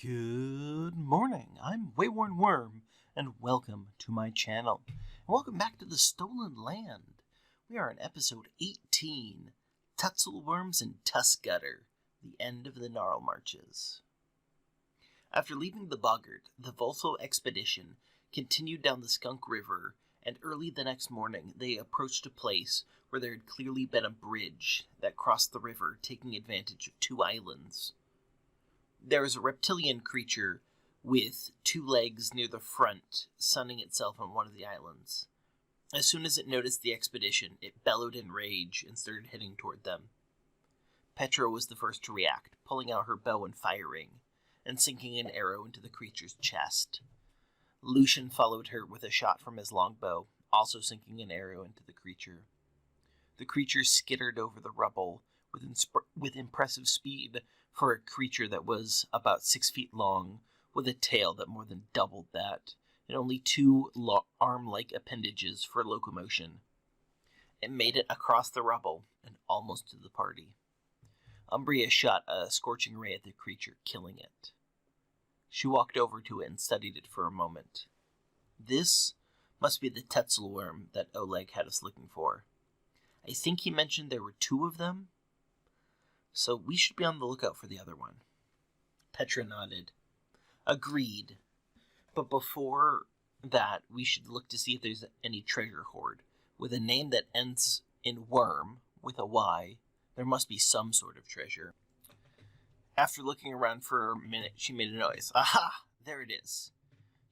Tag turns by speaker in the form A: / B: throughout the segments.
A: Good morning, I'm Waywornwyrm, and welcome to my channel. And welcome back to the Stolen Land. We are in episode 18, Tatzlwyrms and Tuskgutter, the end of the Narlmarches. After leaving the boggart, the Volso Expedition continued down the Skunk River, and early the next morning they approached a place where there had clearly been a bridge that crossed the river, taking advantage of two islands. There was a reptilian creature with two legs near the front, sunning itself on one of the islands. As soon as it noticed the expedition, it bellowed in rage and started heading toward them. Petra was the first to react, pulling out her bow and firing, and sinking an arrow into the creature's chest. Lucian followed her with a shot from his longbow, also sinking an arrow into the creature. The creature skittered over the rubble with impressive speed for a creature that was about 6 feet long, with a tail that more than doubled that, and only two arm-like appendages for locomotion. It made it across the rubble and almost to the party. Umbria shot a scorching ray at the creature, killing it. She walked over to it and studied it for a moment. This must be the Tatzlwyrm that Oleg had us looking for. I think he mentioned there were two of them, so we should be on the lookout for the other one. Petra nodded. Agreed. But before that, we should look to see if there's any treasure hoard. With a name that ends in worm, with a Y, there must be some sort of treasure. After looking around for a minute, she made a noise. Aha! There it is,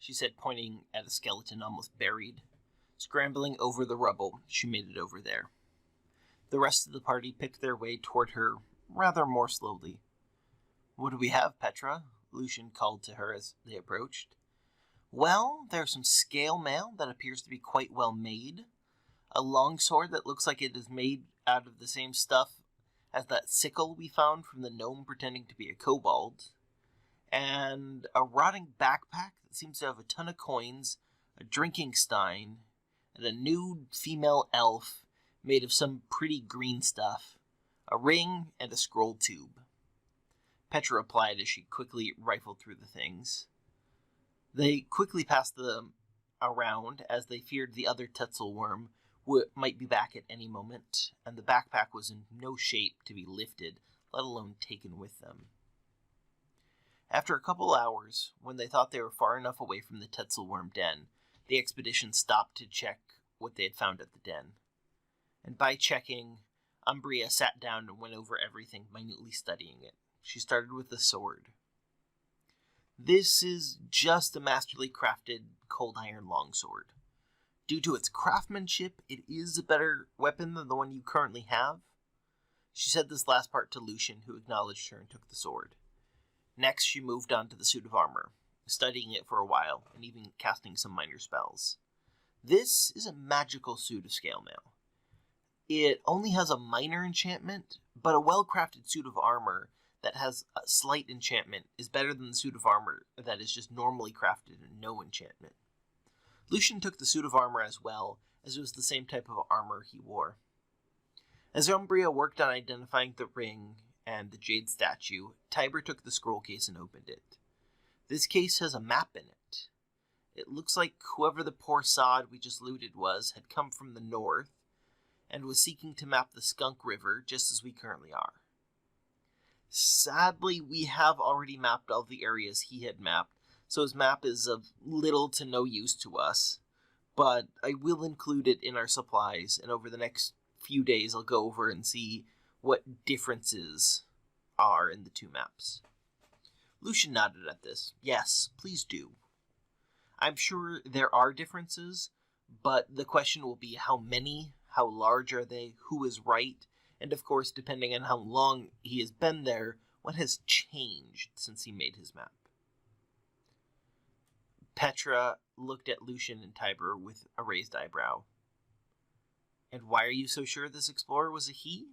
A: she said, pointing at a skeleton almost buried. Scrambling over the rubble, she made it over there. The rest of the party picked their way toward her rather more slowly. What do we have, Petra? Lucian called to her as they approached. Well, there's some scale mail that appears to be quite well made, a longsword that looks like it is made out of the same stuff as that sickle we found from the gnome pretending to be a kobold, and a rotting backpack that seems to have a ton of coins, a drinking stein, and a nude female elf made of some pretty green stuff, a ring, and a scroll tube. Petra replied as she quickly rifled through the things. They quickly passed them around, as they feared the other Tatzlwyrm might be back at any moment, and the backpack was in no shape to be lifted, let alone taken with them. After a couple hours, when they thought they were far enough away from the Tatzlwyrm den, the expedition stopped to check what they had found at the den. And by checking, Umbria sat down and went over everything, minutely studying it. She started with the sword. This is just a masterly crafted cold iron longsword. Due to its craftsmanship, it is a better weapon than the one you currently have. She said this last part to Lucian, who acknowledged her and took the sword. Next, she moved on to the suit of armor, studying it for a while, and even casting some minor spells. This is a magical suit of scale mail. It only has a minor enchantment, but a well-crafted suit of armor that has a slight enchantment is better than the suit of armor that is just normally crafted and no enchantment. Lucian took the suit of armor as well, as it was the same type of armor he wore. As Umbria worked on identifying the ring and the jade statue, Tiber took the scroll case and opened it. This case has a map in it. It looks like whoever the poor sod we just looted was had come from the north, and was seeking to map the Skunk River just as we currently are. Sadly, we have already mapped all the areas he had mapped, so his map is of little to no use to us, but I will include it in our supplies, and over the next few days I'll go over and see what differences are in the two maps. Lucian nodded at this. Yes, please do. I'm sure there are differences, but the question will be how many, how large are they, who is right, and of course, depending on how long he has been there, what has changed since he made his map. Petra looked at Lucian and Tiber with a raised eyebrow. And why are you so sure this explorer was a he?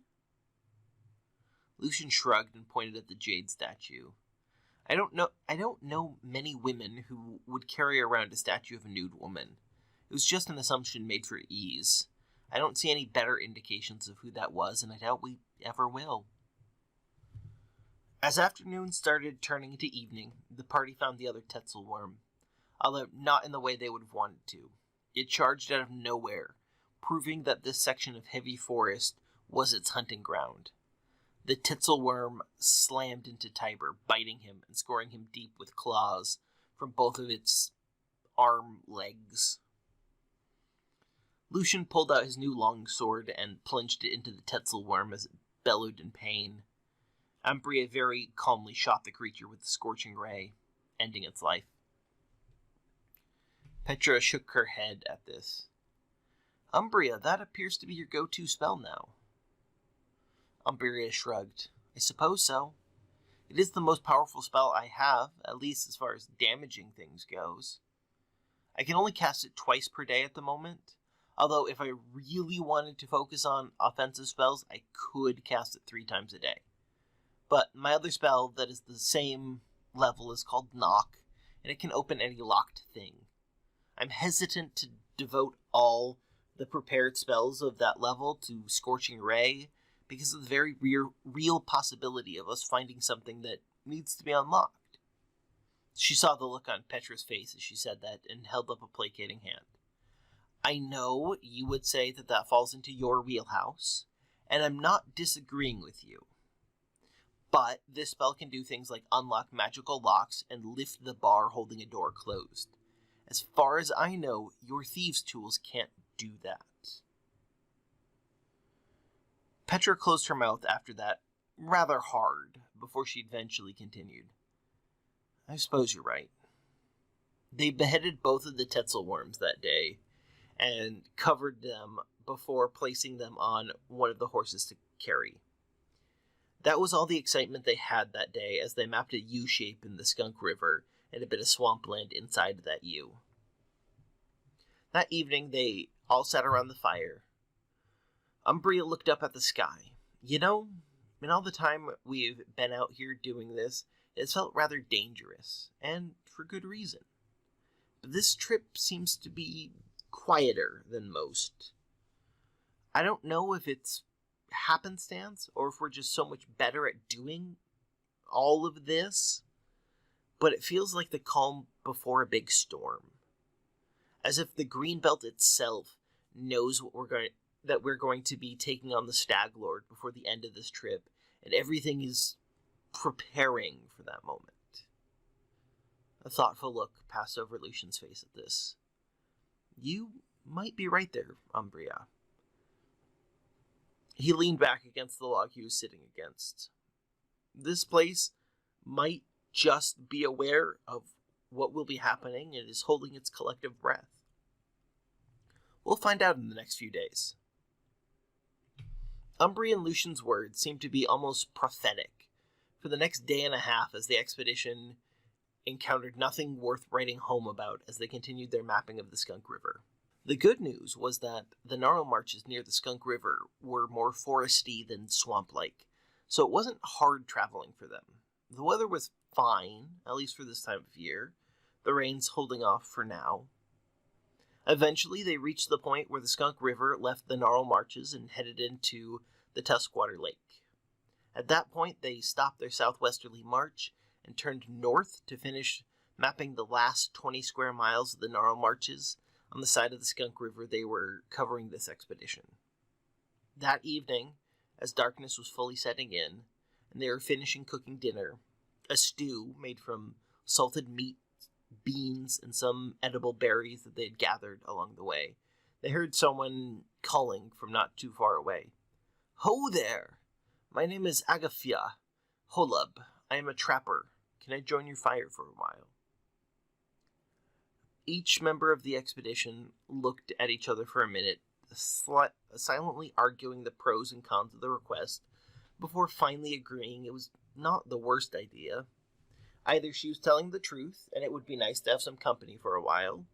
A: Lucian shrugged and pointed at the jade statue. I don't know many women who would carry around a statue of a nude woman. It was just an assumption made for ease. I don't see any better indications of who that was, and I doubt we ever will. As afternoon started turning into evening, the party found the other Tatzlwyrm, although not in the way they would have wanted to. It charged out of nowhere, proving that this section of heavy forest was its hunting ground. The Tatzlwyrm slammed into Tiber, biting him and scoring him deep with claws from both of its arm legs. Lucian pulled out his new long sword and plunged it into the Tatzlwyrm as it bellowed in pain. Umbria very calmly shot the creature with the scorching ray, ending its life. Petra shook her head at this. Umbria, that appears to be your go-to spell now. Umbria shrugged. I suppose so. It is the most powerful spell I have, at least as far as damaging things goes. I can only cast it twice per day at the moment, although if I really wanted to focus on offensive spells, I could cast it 3 times a day. But my other spell that is the same level is called Knock, and it can open any locked thing. I'm hesitant to devote all the prepared spells of that level to Scorching Ray, because of the very real possibility of us finding something that needs to be unlocked. She saw the look on Petra's face as she said that, and held up a placating hand. I know you would say that that falls into your wheelhouse, and I'm not disagreeing with you. But this spell can do things like unlock magical locks and lift the bar holding a door closed. As far as I know, your thieves' tools can't do that. Petra closed her mouth after that rather hard before she eventually continued. I suppose you're right. They beheaded both of the Tatzlwyrms that day and covered them before placing them on one of the horses to carry. That was all the excitement they had that day as they mapped a U-shape in the Skunk River and a bit of swampland inside that U. That evening they all sat around the fire. Umbria looked up at the sky. You know, in all the time we've been out here doing this, it's felt rather dangerous, and for good reason. But this trip seems to be quieter than most. I don't know if it's happenstance, or if we're just so much better at doing all of this, but it feels like the calm before a big storm. As if the Greenbelt itself knows that we're going to be taking on the Stag Lord before the end of this trip, and everything is preparing for that moment. A thoughtful look passed over Lucian's face at this. You might be right there, Umbria. He leaned back against the log he was sitting against. This place might just be aware of what will be happening and is holding its collective breath. We'll find out in the next few days. Umbria and Lucian's words seemed to be almost prophetic for the next day and a half as the expedition encountered nothing worth writing home about as they continued their mapping of the Skunk River. The good news was that the Narlmarches near the Skunk River were more foresty than swamp-like, so it wasn't hard traveling for them. The weather was fine, at least for this time of year, the rain's holding off for now. Eventually, they reached the point where the Skunk River left the Narlmarches and headed into the Tuskgutter Lake. At that point, they stopped their southwesterly march and turned north to finish mapping the last 20 square miles of the Narlmarches on the side of the Skunk River they were covering this expedition. That evening, as darkness was fully setting in, and they were finishing cooking dinner, a stew made from salted meat, beans, and some edible berries that they had gathered along the way, they heard someone calling from not too far away. Ho there! My name is Agafia Holub. I am a trapper. Can I join your fire for a while? Each member of the expedition looked at each other for a minute, silently arguing the pros and cons of the request, before finally agreeing it was not the worst idea. Either she was telling the truth, and it would be nice to have some company for a while,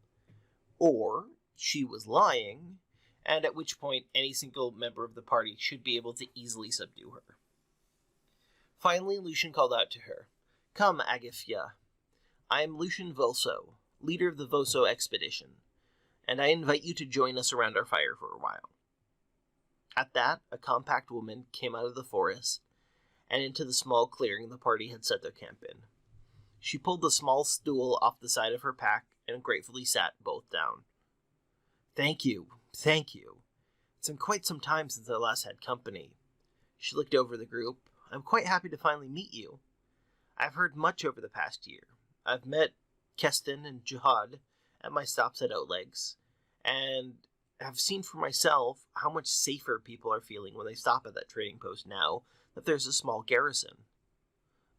A: or she was lying, and at which point any single member of the party should be able to easily subdue her. Finally, Lucian called out to her. Come, Agafia. I am Lucian Volso, leader of the Volso Expedition, and I invite you to join us around our fire for a while. At that, a compact woman came out of the forest, and into the small clearing the party had set their camp in. She pulled the small stool off the side of her pack and gratefully sat both down. Thank you. It's been quite some time since I last had company. She looked over the group. I'm quite happy to finally meet you. I've heard much over the past year. I've met Keston and Jihad at my stops at Oleg's, and have seen for myself how much safer people are feeling when they stop at that trading post now that there's a small garrison.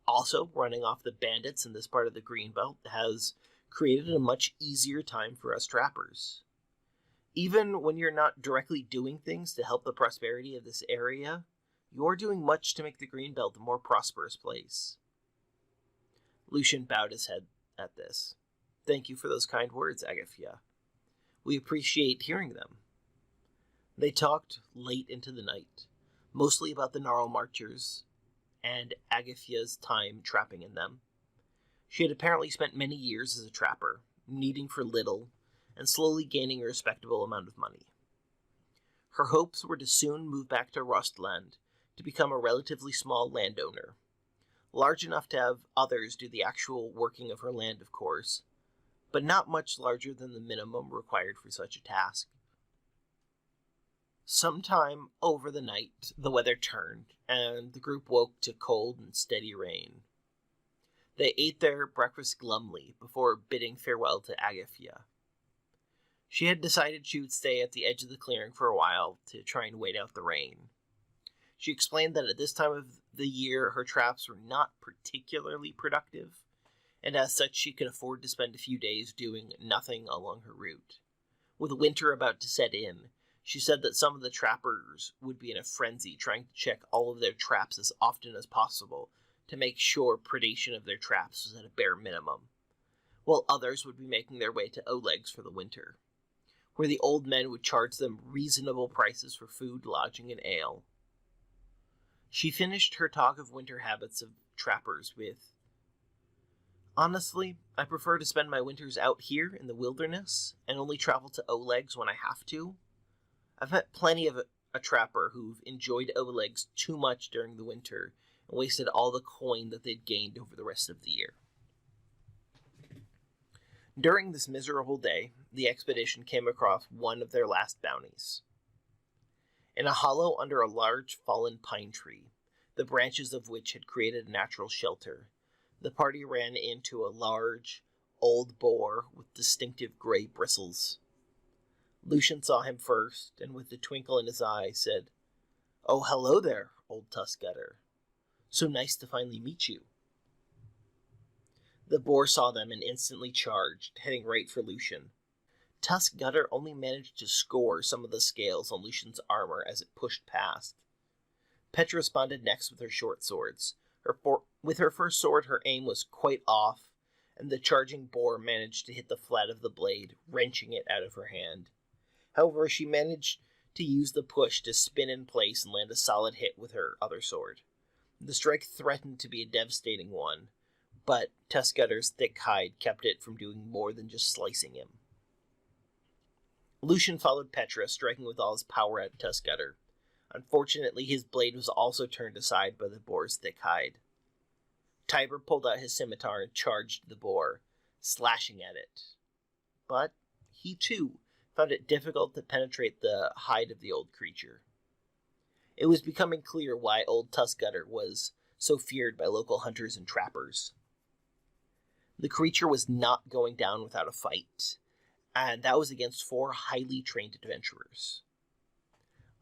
A: Also, running off the bandits in this part of the Greenbelt has created a much easier time for us trappers. Even when you're not directly doing things to help the prosperity of this area, you're doing much to make the Greenbelt a more prosperous place. Lucian bowed his head at this. Thank you for those kind words, Agafia. We appreciate hearing them. They talked late into the night, mostly about the Narlmarches and Agafia's time trapping in them. She had apparently spent many years as a trapper, needing for little, and slowly gaining a respectable amount of money. Her hopes were to soon move back to Rustland to become a relatively small landowner, large enough to have others do the actual working of her land, of course, but not much larger than the minimum required for such a task. Sometime over the night, the weather turned, and the group woke to cold and steady rain. They ate their breakfast glumly before bidding farewell to Agafia. She had decided she would stay at the edge of the clearing for a while to try and wait out the rain. She explained that at this time of the year her traps were not particularly productive, and as such she could afford to spend a few days doing nothing along her route. With winter about to set in, she said that some of the trappers would be in a frenzy trying to check all of their traps as often as possible to make sure predation of their traps was at a bare minimum, while others would be making their way to Oleg's for the winter, where the old men would charge them reasonable prices for food, lodging, and ale. She finished her talk of winter habits of trappers with, honestly, I prefer to spend my winters out here in the wilderness and only travel to Oleg's when I have to. I've met plenty of a trapper who've enjoyed Oleg's too much during the winter and wasted all the coin that they'd gained over the rest of the year. During this miserable day, the expedition came across one of their last bounties. In a hollow under a large fallen pine tree, the branches of which had created a natural shelter, the party ran into a large, old boar with distinctive gray bristles. Lucian saw him first, and with a twinkle in his eye said, "Oh, hello there, Old Tuskgutter. So nice to finally meet you." The boar saw them and instantly charged, heading right for Lucian. Tuskgutter only managed to score some of the scales on Lucian's armor as it pushed past. Petra responded next with her short swords. With her first sword, her aim was quite off, and the charging boar managed to hit the flat of the blade, wrenching it out of her hand. However, she managed to use the push to spin in place and land a solid hit with her other sword. The strike threatened to be a devastating one, but Tuskgutter's thick hide kept it from doing more than just slicing him. Lucian followed Petra, striking with all his power at Tuskgutter. Unfortunately, his blade was also turned aside by the boar's thick hide. Tiber pulled out his scimitar and charged the boar, slashing at it. But he, too, found it difficult to penetrate the hide of the old creature. It was becoming clear why Old Tuskgutter was so feared by local hunters and trappers. The creature was not going down without a fight, and that was against 4 highly trained adventurers.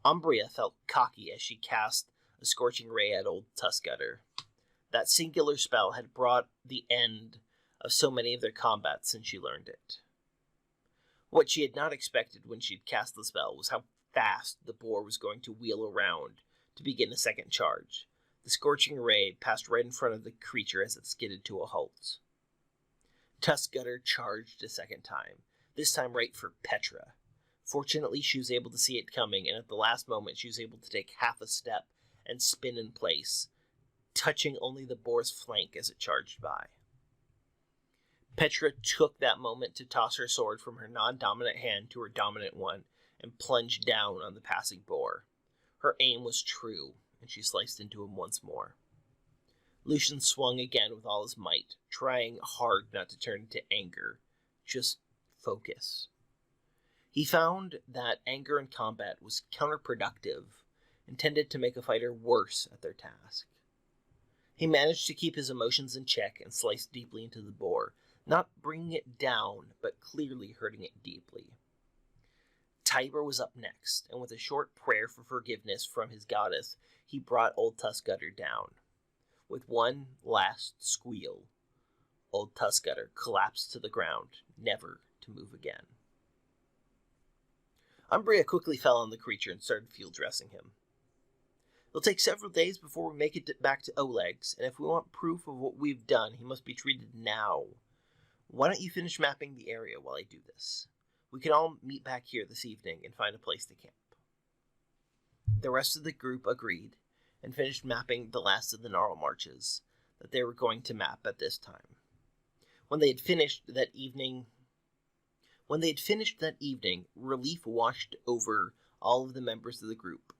A: Umbria felt cocky as she cast a scorching ray at Old Tuskgutter. That singular spell had brought the end of so many of their combats since she learned it. What she had not expected when she'd cast the spell was how fast the boar was going to wheel around to begin a second charge. The scorching ray passed right in front of the creature as it skidded to a halt. Tuskgutter charged a second time, this time right for Petra. Fortunately, she was able to see it coming, and at the last moment she was able to take half a step and spin in place, touching only the boar's flank as it charged by. Petra took that moment to toss her sword from her non-dominant hand to her dominant one and plunged down on the passing boar. Her aim was true, and she sliced into him once more. Lucian swung again with all his might, trying hard not to turn into anger. Just focus. He found that anger in combat was counterproductive, intended to make a fighter worse at their task. He managed to keep his emotions in check and sliced deeply into the boar, not bringing it down, but clearly hurting it deeply. Tiber was up next, and with a short prayer for forgiveness from his goddess, he brought Old Tuskgutter down. With one last squeal, Old Tuskgutter collapsed to the ground, never to move again. Umbria quickly fell on the creature and started field dressing him. It'll take several days before we make it back to Oleg's, and if we want proof of what we've done, he must be treated now. Why don't you finish mapping the area while I do this? We can all meet back here this evening and find a place to camp. The rest of the group agreed and finished mapping the last of the Narlmarches that they were going to map at this time. When they had finished that evening, relief washed over all of the members of the group.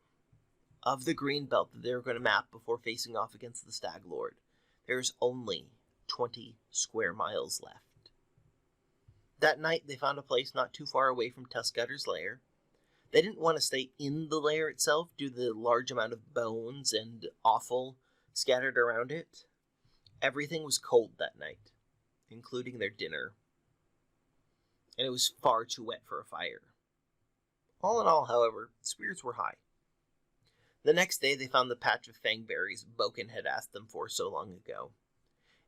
A: Of the green belt that they were going to map before facing off against the Stag Lord, there's only 20 square miles left. That night, they found a place not too far away from Tuskgutter's lair. They didn't want to stay in the lair itself due to the large amount of bones and offal scattered around it. Everything was cold that night, including their dinner, and it was far too wet for a fire. All in all, however, spirits were high. The next day, they found the patch of fangberries Boken had asked them for so long ago.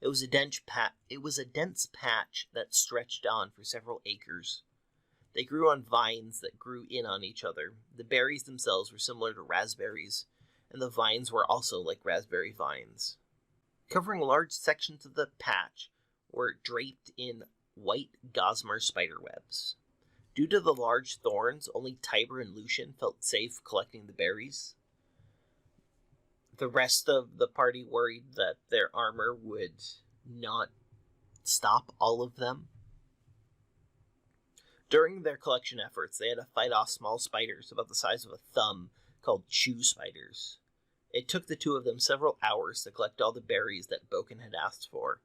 A: It was a dense patch that stretched on for several acres. They grew on vines that grew in on each other. The berries themselves were similar to raspberries, and the vines were also like raspberry vines. Covering large sections of the patch were draped in white gossamer spiderwebs. Due to the large thorns, only Tiber and Lucian felt safe collecting the berries. The rest of the party worried that their armor would not stop all of them. During their collection efforts, they had to fight off small spiders about the size of a thumb called chew spiders. It took the two of them several hours to collect all the berries that Boken had asked for,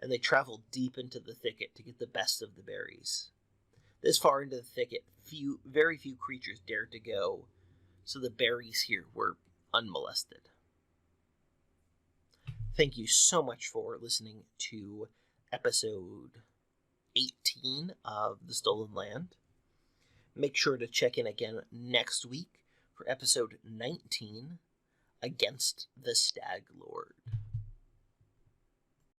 A: and they traveled deep into the thicket to get the best of the berries. This far into the thicket, very few creatures dared to go, so the berries here were unmolested. Thank you so much for listening to episode 18 of The Stolen Land. Make sure to check in again next week for episode 19, Against the Stag Lord.